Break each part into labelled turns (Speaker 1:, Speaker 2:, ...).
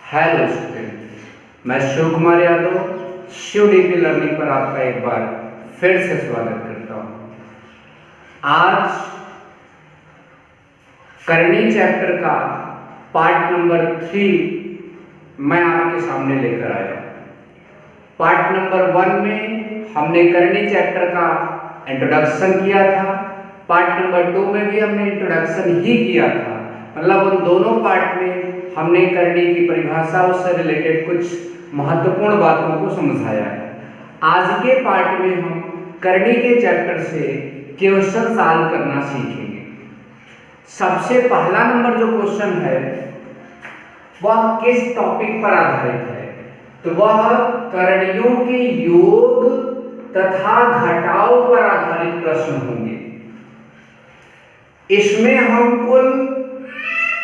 Speaker 1: Hello student, मैं Shiv Kumar Yadav Shiv DP learning पर आपका एक बार फिर से स्वागत करता हूँ। आज करनी चैप्टर का पार्ट नंबर 3 मैं आपके सामने लेकर आया। पार्ट नंबर 1 में हमने करनी चैप्टर का इंट्रोडक्शन किया था। पार्ट नंबर 2 में भी हमने इंट्रोडक्शन ही किया था। मतलब उन दोनों पार्ट में हमने करनी की परिभाषा उससे रिलेटेड कुछ महत्वपूर्ण बातों को समझाया है। आज के पार्ट में हम करनी के चैप्टर से क्वेश्चन सॉल्व करना सीखेंगे। सबसे पहला नंबर जो क्वेश्चन है वह किस टॉपिक पर आधारित है? तो वह करणियों के योग तथा घटाव पर आधारित प्रश्न होंगे। इसमें हम कुल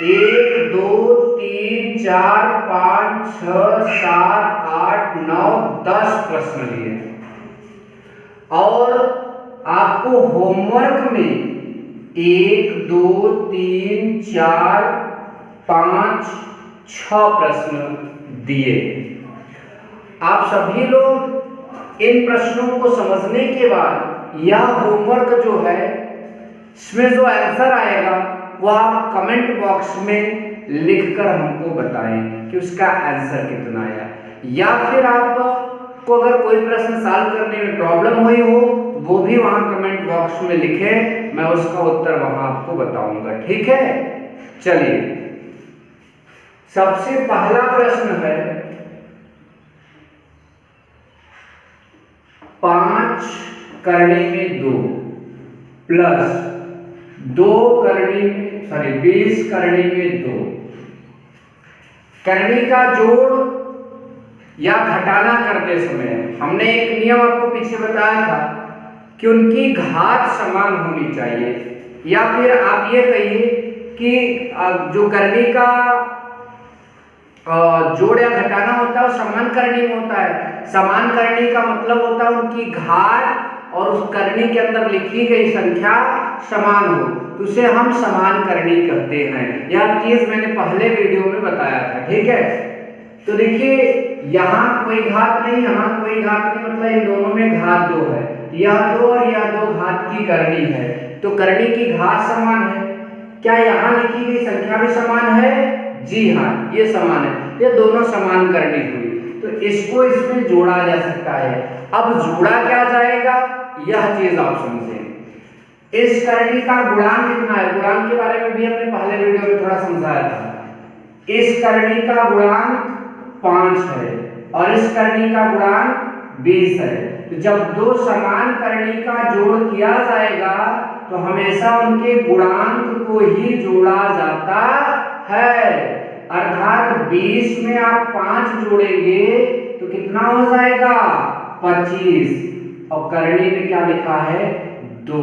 Speaker 1: 1 2 3 4 5 6 7 8 9 10 प्रश्न लिए और आपको होमवर्क में 1 2 3 4 5 6 प्रश्न दिए। आप सभी लोग इन प्रश्नों को समझने के बाद यह होमवर्क जो है इसमें जो आंसर आएगा वह आप कमेंट बॉक्स में लिखकर हमको बताएं कि उसका आंसर कितना आया। या फिर आपको अगर कोई प्रश्न सॉल्व करने में प्रॉब्लम हुई हो तो वो भी वहां कमेंट बॉक्स में लिखें, मैं उसका उत्तर वहां आपको बताऊंगा। ठीक है, चलिए सबसे पहला प्रश्न है 5 करनी में 2 प्लस 20 करनी में 2 करनी का जोड़ या घटाना करते समय हमने एक नियम आपको पीछे बताया था कि उनकी घात समान होनी चाहिए। या फिर आप ये कहिए कि जो करनी का जोड़ या घटाना होता है वो समान करनी में होता है। समान करनी का मतलब होता है उनकी घात और उस करनी के अंदर लिखी गई संख्या समान हो, तो उसे हम समान करनी कहते हैं। यह चीज मैंने पहले वीडियो में बताया था। ठीक है, तो देखिए यहाँ कोई घात नहीं, यहाँ कोई घात नहीं, मतलब इन दोनों में घात 2 है। यह 2 और यह 2 घात की करनी है, तो करनी की घात समान है। क्या यहाँ लिखी गई संख्या भी समान है? जी हाँ, ये समान है। ये दोनों समान करनी हुई, तो इसको इसमें जोड़ा जा सकता है। अब जोड़ा क्या जाएगा यह चीज आप समझें। इस करनी का गुणांक कितना है? गुणांक के बारे में भी हमने पहले वीडियो में थोड़ा समझाया था। इस करनी का गुणांक 5 है और इस करनी का गुणांक 20 है। तो जब दो समान करनी का जोड़ किया जाएगा तो हमेशा उनके गुणांक को ही जोड़ा जाता है। अर्थात 20 में आप 5 जोड़ेंगे तो कितना हो जाएगा? 25। और करनी में क्या लिखा है? 2।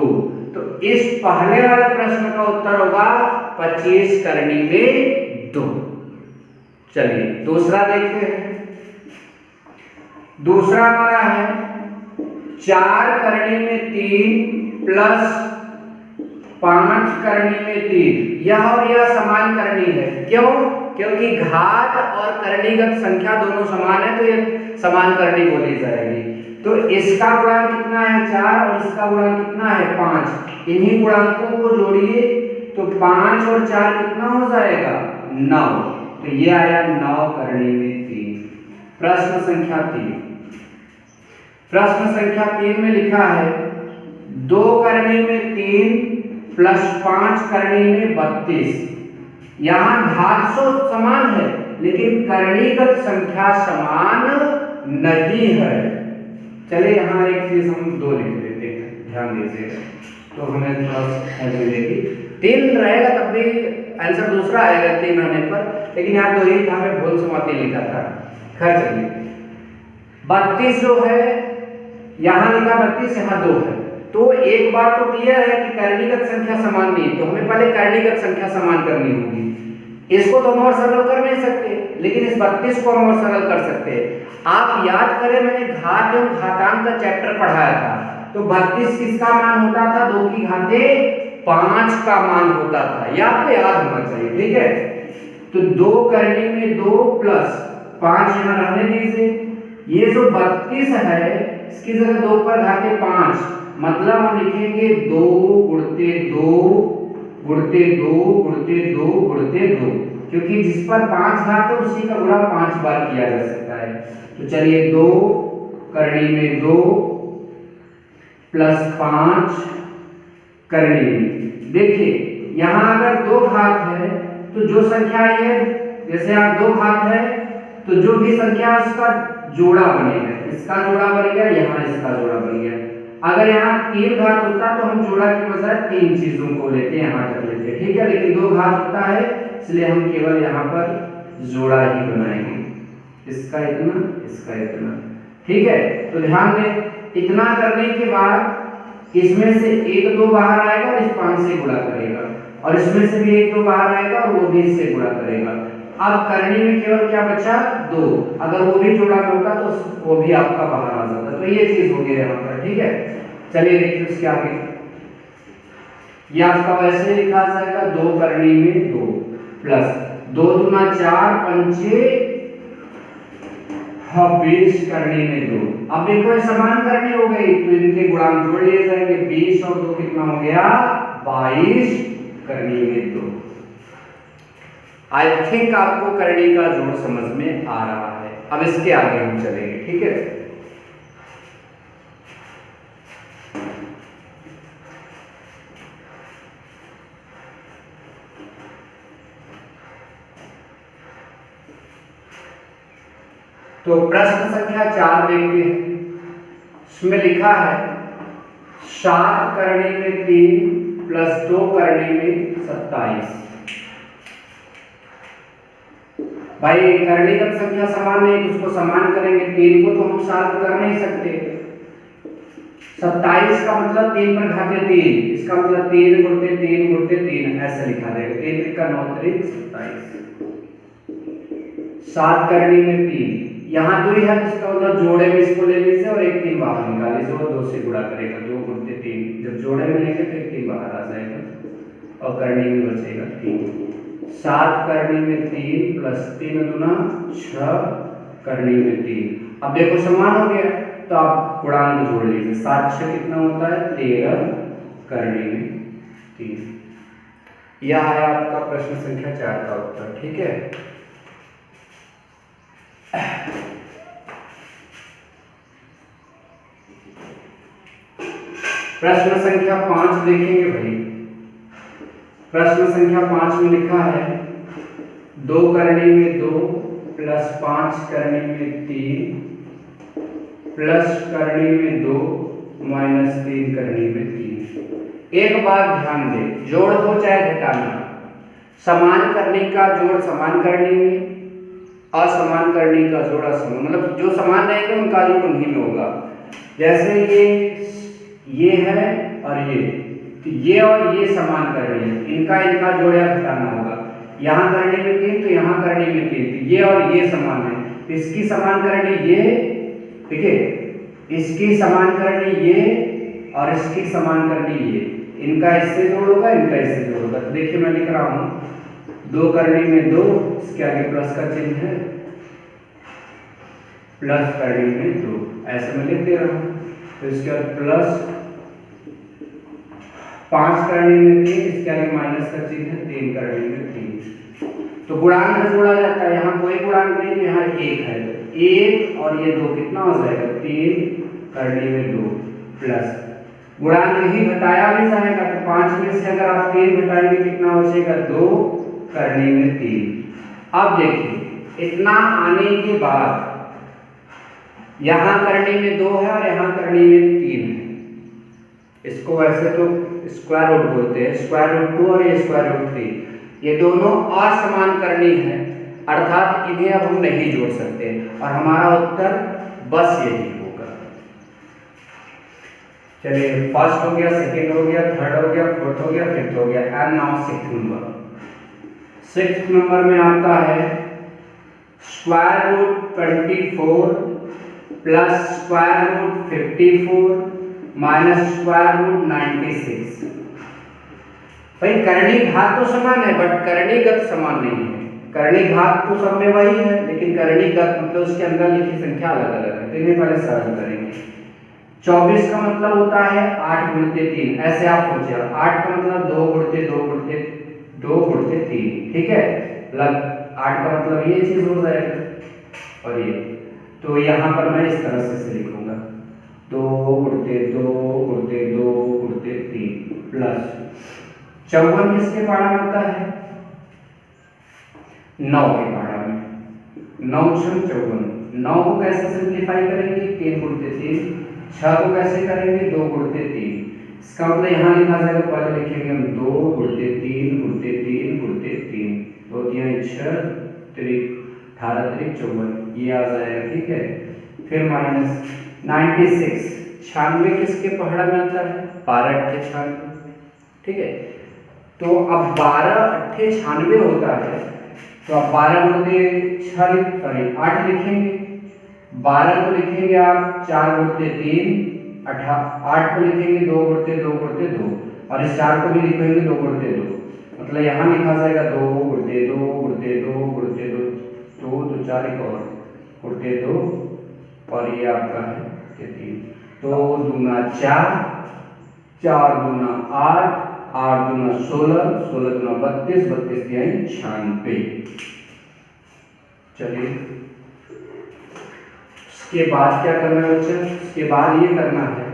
Speaker 1: तो इस पहले वाले प्रश्न का उत्तर होगा 25 करनी में 2। चलिए दूसरा देखते हैं। दूसरा हमारा है 4 करनी में 3 प्लस 5 करनी में 3। यह और यह समान करनी है। क्यों? क्योंकि घात और करणीगत संख्या दोनों समान है, तो ये समान करनी बोली जाएगी। तो इसका गुणांक कितना है? 4 और इसका गुणांक कितना है? 5। इन्हीं गुणांकों को जोड़िए तो 5 और 4 कितना हो जाएगा? 9। तो ये आया 9 करनी में 3। प्रश्न संख्या 3। प्रश्न संख्या 3 में लिखा है 2 करनी में 3 प्लस 5 करनी में 32। यहाँ घात तो समान है लेकिन करणीगत संख्या समान नहीं है। चलिए यहाँ एक चीज हम 2 लिख देते हैं, ध्यान दीजिएगा, तो हमें थोड़ा समझ मिलेगी। 3 रहेगा तब भी आंसर दूसरा आएगा 3 रहने पर, लेकिन यहाँ 2 ही था, हमें भूल समाती लिखा था। खैर चलिए 32 जो है यहाँ लिखा 32, यहाँ 2 है। तो एक बात तो क्लियर है कि करणीगत संख्या समान नहीं है, तो हमें पहले करणीगत संख्या समान करनी होगी। इसको तो हम और सरल कर नहीं सकते, लेकिन इस 32 को हम और सरल कर सकते हैं। आप याद करें मैंने घात एवं घातांक का चैप्टर पढ़ाया था, तो 32 किसका मान होता था? 2 की घाते 5 का मान होता था। ये आपको याद होना चाहिए। ठीक है, तो 2 करनी में 2 प्लस 5 यहाँ रहने दीजिए। ये जो 32 है इसकी जगह 2 पर घाते 5, मतलब हम लिखेंगे 2 गुणते 2 गुणते 2 गुणते 2 गुणते 2, क्योंकि जिस पर 5 घात है उसी का गुणा 5 बार किया जा सकता है। तो चलिए 2 करनी में 2 प्लस 5 करनी में। देखिए यहाँ अगर 2 घात है तो जो संख्या ये, जैसे यहाँ 2 घात है तो जो भी संख्या उसका जोड़ा बनेगा, इसका जोड़ा बनेगा, यहाँ इसका जोड़ा बन गया। अगर यहाँ 3 घात होता तो हम जोड़ा की बजाय 3 चीजों को लेते, यहाँ तक लेते, ठीक है। लेकिन 2 घात होता है इसलिए हम केवल यहाँ पर जोड़ा ही बनाएंगे, इसका इतना, इसका इतना, ठीक है। तो ध्यान दें, इतना करने के बाद इसमें से 1 2 बाहर आएगा और इस 5 से गुणा करेगा, और इसमें से भी 1 2 बाहर आएगा और वो भी इससे गुणा करेगा। अब करनी में केवल क्या बचा 2, अगर वो भी जोड़ा में होता तो वो भी आपका बाहर आ जाता। तो ये चीज हो गया यहाँ पर, ठीक है। चलिए देखिए उसके आगे, ये आपका वैसे लिखा जाएगा 2 करनी में 2 प्लस 2 दूना 4 पंचे 20 करनी में 2। अब देखो ये समान करनी हो गई तो इनके गुणांक जोड़ लिए जाएंगे। 20 और 2 कितना हो गया 22 करनी में 2। आई थिंक आपको करनी का जोड़ समझ में आ रहा है। अब इसके आगे हम चलेंगे, ठीक है। तो प्रश्न संख्या 4 देखते हैं। इसमें लिखा है 7 करनी में 3 प्लस 2 करनी में 27। भाई करणीगत संख्या समान नहीं तो उसको समान करेंगे। 3 को तो हम साथ कर नहीं सकते। 27 का मतलब 3 पर घाते 3, इसका मतलब 3 गुणते 3 गुणते 3 ऐसे लिखा जाएगा। 3 का 9 3 27। 7 करनी में 3, यहाँ 2 है तो इसका मतलब जोड़े में इसको ले लीजिए और 1 3 बाहर निकाल लीजिए और 2 से गुणा करेगा। 2 गुणते 3, जब जोड़े में लेंगे तो 1 3 बाहर आ जाएगा और करनी में बचेगा 3। 7 करनी में 3 प्लस 3 दूना 6 करनी में 3। अब देखो समान हो गया तो आप गुणांक जोड़ लीजिए। 7 6 कितना होता है 13 करनी में 3। यह है आपका प्रश्न संख्या 4 का उत्तर, ठीक है। प्रश्न संख्या 5 देखेंगे भाई। प्रश्न संख्या 5 में लिखा है 2 करनी में 2 प्लस 5 करनी में 3 प्लस करनी में 2 माइनस 3 करनी में 3। एक बात ध्यान दें, जोड़ हो चाहे घटाना, समान करने का जोड़ समान करने में, असमान करने का जोड़ असमान, मतलब जो समान रहेंगे उनका जोड़ उन्हीं में होगा। जैसे ये है और ये और ये समान करनी है, इनका जोड़ या घटाना होगा। यहाँ करने में 3 तो यहाँ करने में 3, तो ये और ये समान है, तो इसकी समान करनी ये, देखिए इसकी समान करनी ये और इसकी समान करनी ये, इनका इससे जोड़ होगा, इनका इससे जोड़ होगा। तो देखिए मैं लिख रहा हूँ 2 करनी में 2, इसके आगे प्लस का चिन्ह है, प्लस करनी में 2 ऐसे मैं लिख दे रहा हूँ। तो इसके बाद प्लस 5 करनी में 3, इसके आगे माइनस का चिन्ह है, 3 करनी में 3। तो गुणांक में जोड़ा जाता है, यहाँ कोई गुणांक नहीं, यहाँ 1 है, 1 और ये 2 कितना हो जाएगा 3 करनी में 2 प्लस गुणांक ही घटाया भी जाएगा। तो 5 में से अगर आप 3 घटाएंगे कितना बचेगा 2 करनी में 3। अब देखिए इतना आने के बाद यहाँ करनी में 2 है और यहाँ करनी में 3 है। इसको वैसे तो स्क्वायर रूट बोलते हैं, स्क्वायर रूट 2 और ये स्क्वायर रूट 3, ये दोनों असमान करनी है, अर्थात इन्हें अब हम नहीं जोड़ सकते और हमारा उत्तर बस यही होगा। चलिए फर्स्ट हो गया, सेकंड हो गया, थर्ड हो गया, फोर्थ हो गया, फिफ्थ हो गया, and now sixth number. Sixth number में आपका है square root 24 plus square root 54 minus square root 96। भाई करणी घात तो समान है बट करणीगत समान नहीं है। करणी घात तो सब में वही है, लेकिन करणी घात मतलब उसके अंदर लिखी संख्या अलग अलग है, तो इन्हें पहले सरल करेंगे। 24 का मतलब होता है 8 गुणते 3, ऐसे आप सोचिए 8 का मतलब 2 गुणते 2 गुणते 2 गुणते 3, ठीक है, मतलब 8 का मतलब ये चीज हो जाएगा। और ये तो यहाँ पर मैं इस तरह से लिखूंगा 2 गुणते 2 गुणते 2 गुणते 3 प्लस 54 किसके पहाड़ा में होता है? 9 के पहाड़ा में, 9 छम 54। 9 को कैसे सिंप्लीफाई करेंगे? 3 गुणते 3। 6 को कैसे करेंगे? 2 गुणते 3। इसका मतलब यहाँ लिखा जाएगा, पहले लिखेंगे हम 2 गुणते 3 गुणते 3 गुणते 3, 2 3 6 3 18 3 54, ये आ जाएगा, ठीक है। फिर माइनस 96, 96 किसके पहाड़ा में आता है? 12 अट्ठे 96, ठीक है। तो अब 12 अट्ठे 96 होता है, तो आप 12 गुणते 8 लिखेंगे, 12 को लिखेंगे आप 4 गुणते 3, 8 को लिखेंगे 2 गुणते 2 गुणते 2, और इस 4 को भी लिखेंगे 2 गुणते 2, मतलब यहाँ लिखा जाएगा 2 गुणते 2 गुणते 2 गुणते 2 2 2 4 एक और गुणते 2, और ये आपका है 3। 2 दूना 4, 4 दूना 8, 8 दूना 16, 16 दूना 32, 32 तिहाई 96। चलिए इसके बाद क्या करना है बच्चे? इसके बाद ये करना है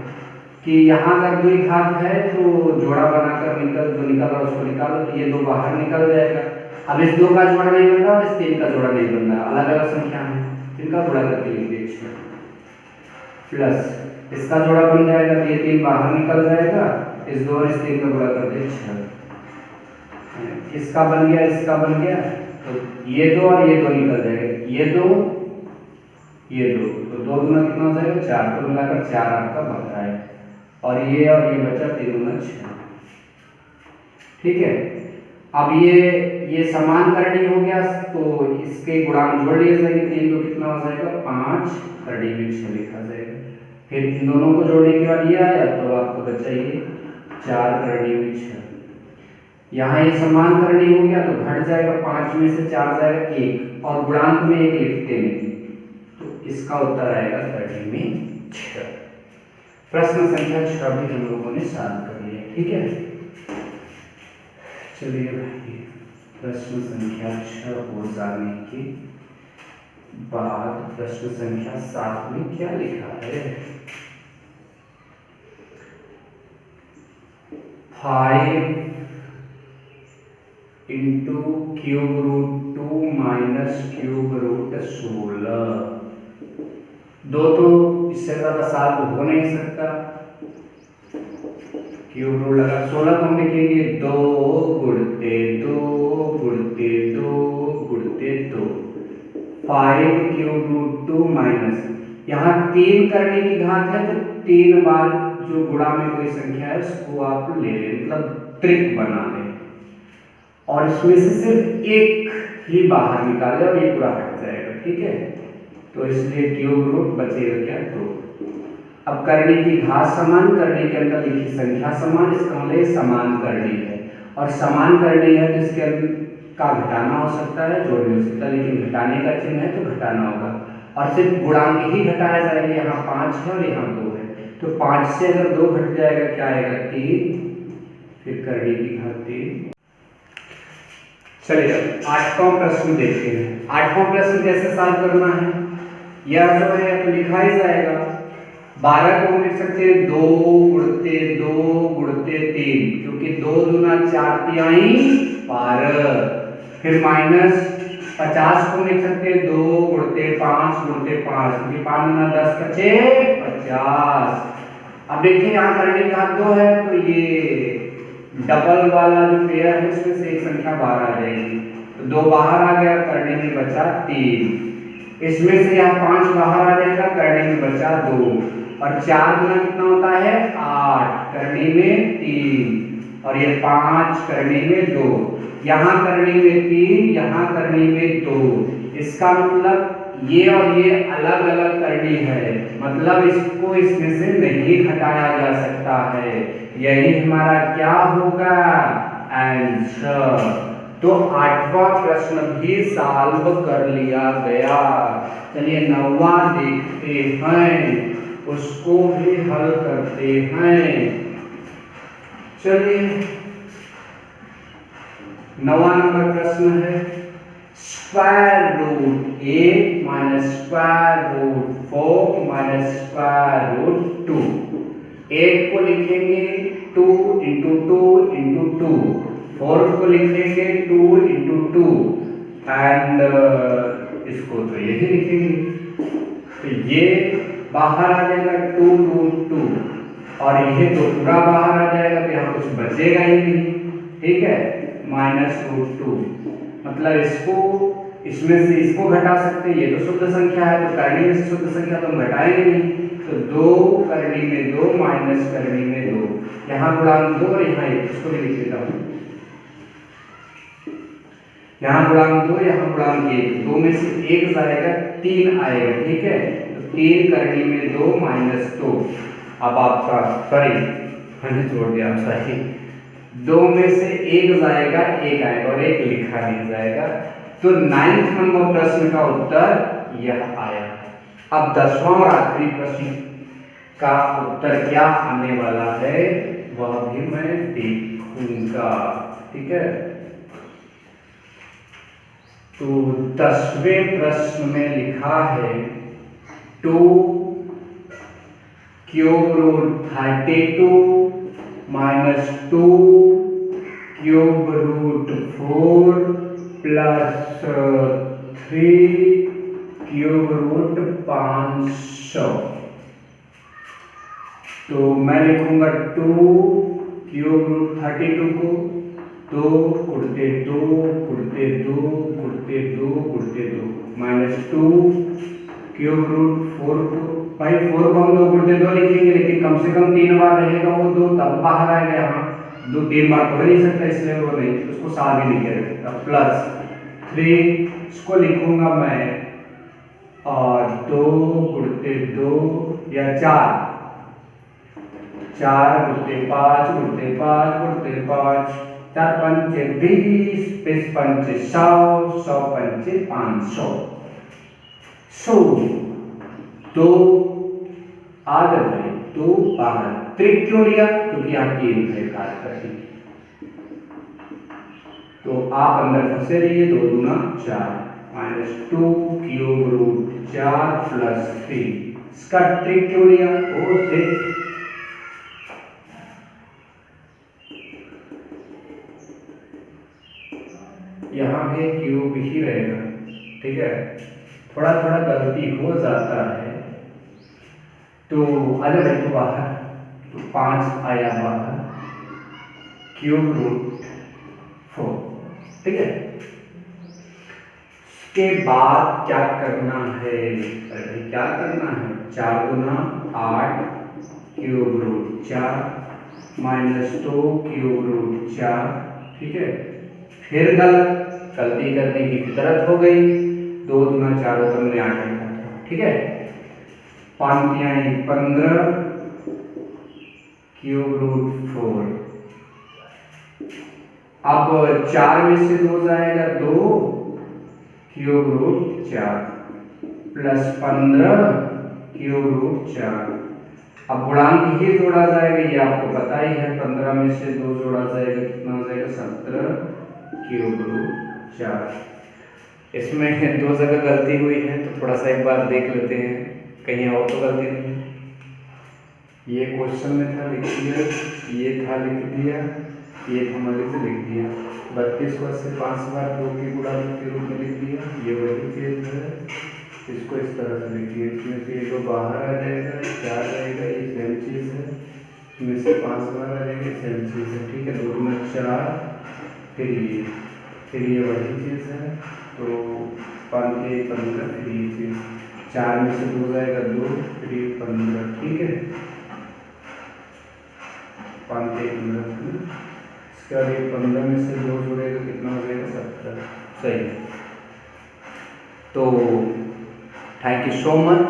Speaker 1: कि यहाँ अगर द्वि घात है तो जोड़ा बनाकर जो निकल रहा है उसको निकालो, तो ये 2 बाहर निकल जाएगा। अब इस 2 का जोड़ा नहीं बन रहा और इस 3 का जोड़ा नहीं बन रहा, अलग अलग संख्या है, इनका जोड़ा करके लिख दीजिए, प्लस इसका जोड़ा बन जाएगा, तो ये 3 बाहर निकल जाएगा, इस 2 और इस 3 का जोड़ा कर दे 6, इसका बन गया, इसका बन गया, तो ये 2 और ये 2 निकल जाएगा, ये 2 ये 2, तो 2 दूना कितना हो जाएगा? 4, तो मिलाकर 4 आपका बचा है, और ये बचा 3 दूना 6, ठीक है। अब ये समान करनी हो गया, तो इसके गुणांक जोड़ लिए जाएंगे, 3 तो कितना हो जाएगा? 5 करनी में 6 लिखा जाएगा। फिर इन दोनों को जोड़ने के बाद ये आया, तो आपको बचा ये 4 करनी में 6। यहाँ ये समान करनी हो गया तो घट जाएगा, 5 में से 4 जाएगा 1, और गुणांक में 1 लिखते हैं, तो इसका उत्तर आएगा 30 में 6। प्रश्न संख्या 6 भी हम लोगों ने सॉल्व कर लिया, ठीक है। चलिए भाई, प्रश्न संख्या 6 हो जाने के बाद प्रश्न संख्या 7 में क्या लिखा है? 5 into cube root 2 minus cube root 16, 2 तो इससे ज्यादा सॉल्व हो नहीं सकता, क्यूब रूट लगा 16 को हम लिखेंगे 2 गुणते 2 गुणते 2 गुणते 2, 5 क्यूब रूट 2 माइनस, यहाँ 3 करने की घात है, तो 3 बार जो गुणा में कोई संख्या है उसको आप ले लें, मतलब त्रिक बना लें, और इसमें से सिर्फ एक ही बाहर निकाले और ये पूरा हट जाएगा, ठीक है। तो इसलिए क्यूब रूट बचेगा क्या? 2। अब करने की घात समान, करने के अंदर लिखी संख्या समान, इसका मतलब समान करनी है, और समान करनी है तो इसके का घटाना हो सकता है, जोड़ भी हो सकता है, लेकिन घटाने का चिन्ह है तो घटाना होगा, और सिर्फ गुणांक ही घटाया जाएगा, यहाँ 5 है और यहाँ 2 है, तो 5 से अगर 2 घट जाएगा क्या आएगा? 3, फिर करने की घात 3। चलिए 8वां प्रश्न देखते हैं। 8वां प्रश्न कैसे सॉल्व करना है? यह जो है तो लिखा ही जाएगा, 12 को हम लिख सकते हैं 2 गुणते 2 गुणते 3, क्योंकि 2 दूना 4 तिहाई 12, फिर माइनस 50 को लिख सकते हैं 2 गुणते 5 गुणते 5, क्योंकि 5 दूना 10 बचे 50। अब देखिए यहाँ करने का 2 है, तो ये डबल वाला जो पेयर है उसमें से एक संख्या बाहर आ जाएगी, तो 2 बाहर आ गया, करने में बचा 3, इसमें से यहाँ 5 बाहर आ जाएगा, करने में बचा 2, और 4 गुना कितना होता है? 8, करने में 3, और ये 5 करने में 2, यहाँ करने में 3, यहाँ करने में 2, इसका मतलब ये और ये अलग अलग करनी है, मतलब इसको इसमें से नहीं घटाया जा सकता है, यही हमारा क्या होगा? आंसर। तो 8वां प्रश्न भी सॉल्व कर लिया गया। चलिए 9वां देखते हैं, उसको भी हल करते हैं। चलिए 9वां नंबर प्रश्न है, square root 8 minus square root 4 minus square root 2। 8 को लिखेंगे 2 इंटू 2 इंटू 2, 4 को लिखेंगे 2 इंटू 2 एंड इसको तो यही लिखेंगे। तो ये बाहर आ जाएगा 2 रूट 2 और ये तो पूरा बाहर आ जाएगा, तो यहाँ कुछ बचेगा ही नहीं, ठीक है। माइनस रूट 2 मतलब इसको इसमें से इसको घटा सकते हैं, ये तो शुद्ध संख्या है, तो करनी में से शुद्ध संख्या तो हम घटाएंगे नहीं, तो 2 करनी में 2 माइनस करनी में 2, यहाँ गुणांक 2 और यहाँ 1, इसको भी लिख देता हूँ। यहाँ गुणांक 2, यहाँ गुणांक 1, 2 में से 1 जाएगा 3 आएगा, ठीक है। तो 3 करनी में 2 माइनस 2, अब आपका सॉरी मैंने जोड़ दिया, सॉरी 2 में से 1 जाएगा 1 आएगा और 1 लिखा नहीं जाएगा। तो 9th नंबर प्रश्न का उत्तर यह आया। अब 10वां और आखिरी प्रश्न का उत्तर क्या आने वाला है वह भी मैं देखूंगा, ठीक है। तो 10वें प्रश्न में लिखा है 2 cube root 32 minus 2 cube root 4 plus 3 cube root 500। तो मैं लिखूंगा 2 क्यूब रूट 32 को 2 गुणते 2 गुणते 2 गुणते 2 गुणते 2 माइनस 2 क्यूब रूट 4 को, भाई 4 को हम 2 गुणते 2 लिखेंगे, लेकिन कम से कम 3 बार रहेगा वो 2, तब बाहर आएगा। यहाँ 2-3 बार तो हो नहीं सकता, इसलिए वो नहीं, उसको साथ भी लिखे रखता। प्लस 3 इसको लिखूंगा मैं और 2 गुणते 2 या 4 गुणते 5 गुणते 5 गुणते 5, 4 पंचे 20, 20 पंचे 100, 100 पंचे 500। 2 आ गए, 2 बाहर। त्रिक क्यों लिया? क्योंकि यहाँ 3 है काट कर, तो आप अंदर फंसे रहिए। 2 दूना 4 माइनस 2 क्यूब रूट 4 प्लस 3। इसका ट्रिक क्यों लिया? वो ट्रिक यहाँ भी क्यूब ही रहेगा, ठीक है। थोड़ा थोड़ा गलती हो जाता है, तो अगर है तो बाहर, तो 5 आया बाहर, क्यूब रूट 4, ठीक है। उसके बाद क्या करना है? अरे क्या करना है? 4 गुना 8 cube root 4 minus 2 cube root 4, ठीक है। फिर गलती करने की फितरत हो गई, 2 दूना 4 होता, मैंने 8 लिखा था, ठीक है। 5 15 क्यूब रूट 4। अब 4 में से 2 जाएगा 2 cube root 4 plus 15 cube root 4। अब गुणांक ही जोड़ा जाएगा, ये आपको पता ही है। 15 में से 2 जोड़ा जाएगा, कितना हो जाएगा? 17 क्यूब रूट 4। इसमें 2 जगह गलती हुई है, तो थोड़ा सा एक बार देख लेते हैं, कहीं और तो गलती नहीं। ये क्वेश्चन में था, लिख दिया, ये था, लिख दिया, ये हमारे से लिख दिया। 32 को से 5 बार 2 के गुणा के रूप में लिख दिया, ये वही चीज है। इसको इस तरह से लिखिए, इसमें से ये 2 बाहर आ जाएगा, 4 रहेगा, ये सेम चीज़ है। इसमें से 5 बार आ जाएगा, सेम चीज़ है, ठीक है। 2 में 4, फिर ये वही चीज़ है। तो 5 के 15, फिर ये चीज़ 4 में से 2 जाएगा 2, फिर ये 15, ठीक है। 5 के 15, इसके बाद ये 15 में से 2 जोड़ेगा, कितना हो जाएगा? 17, सही। तो थैंक यू सो मच।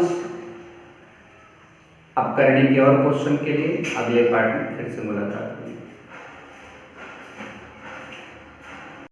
Speaker 1: अब करने के और क्वेश्चन के लिए अगले पार्ट में फिर से मुलाकात होगी।